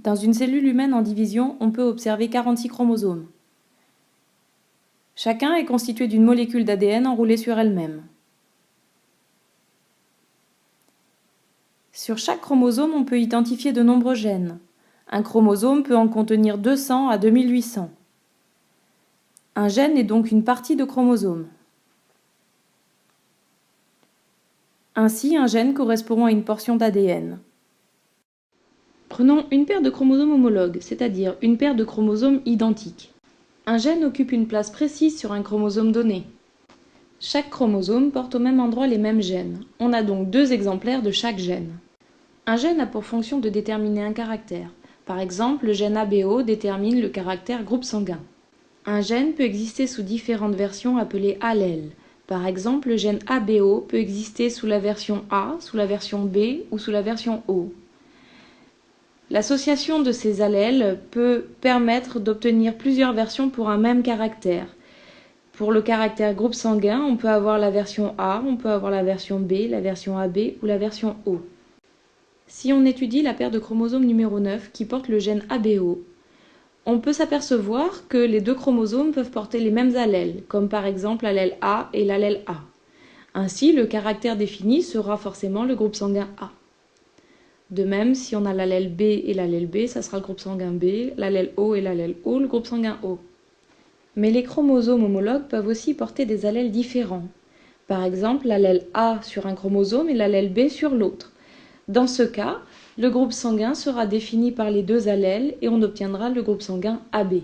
Dans une cellule humaine en division, on peut observer 46 chromosomes. Chacun est constitué d'une molécule d'ADN enroulée sur elle-même. Sur chaque chromosome, on peut identifier de nombreux gènes. Un chromosome peut en contenir 200 à 2800. Un gène est donc une partie de chromosome. Ainsi, un gène correspond à une portion d'ADN. Prenons une paire de chromosomes homologues, c'est-à-dire une paire de chromosomes identiques. Un gène occupe une place précise sur un chromosome donné. Chaque chromosome porte au même endroit les mêmes gènes. On a donc 2 exemplaires de chaque gène. Un gène a pour fonction de déterminer un caractère. Par exemple, le gène ABO détermine le caractère groupe sanguin. Un gène peut exister sous différentes versions appelées allèles. Par exemple, le gène ABO peut exister sous la version A, sous la version B ou sous la version O. L'association de ces allèles peut permettre d'obtenir plusieurs versions pour un même caractère. Pour le caractère groupe sanguin, on peut avoir la version A, on peut avoir la version B, la version AB ou la version O. Si on étudie la paire de chromosomes numéro 9 qui porte le gène ABO, on peut s'apercevoir que les 2 chromosomes peuvent porter les mêmes allèles, comme par exemple l'allèle A et l'allèle A. Ainsi, le caractère défini sera forcément le groupe sanguin A. De même, si on a l'allèle B et l'allèle B, ça sera le groupe sanguin B, l'allèle O et l'allèle O, le groupe sanguin O. Mais les chromosomes homologues peuvent aussi porter des allèles différents. Par exemple, l'allèle A sur un chromosome et l'allèle B sur l'autre. Dans ce cas, le groupe sanguin sera défini par les 2 allèles et on obtiendra le groupe sanguin AB.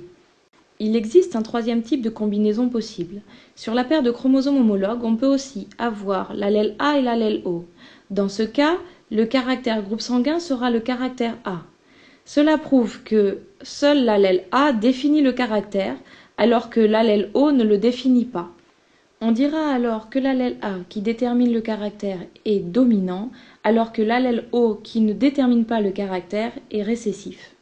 Il existe un 3e type de combinaison possible. Sur la paire de chromosomes homologues, on peut aussi avoir l'allèle A et l'allèle O. Dans ce cas, le caractère groupe sanguin sera le caractère A. Cela prouve que seul l'allèle A définit le caractère, alors que l'allèle O ne le définit pas. On dira alors que l'allèle A qui détermine le caractère est dominant, alors que l'allèle O qui ne détermine pas le caractère est récessif.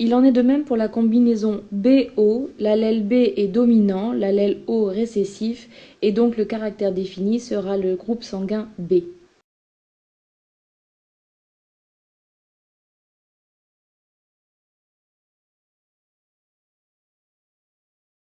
Il en est de même pour la combinaison BO, l'allèle B est dominant, l'allèle O récessif, et donc le caractère défini sera le groupe sanguin B.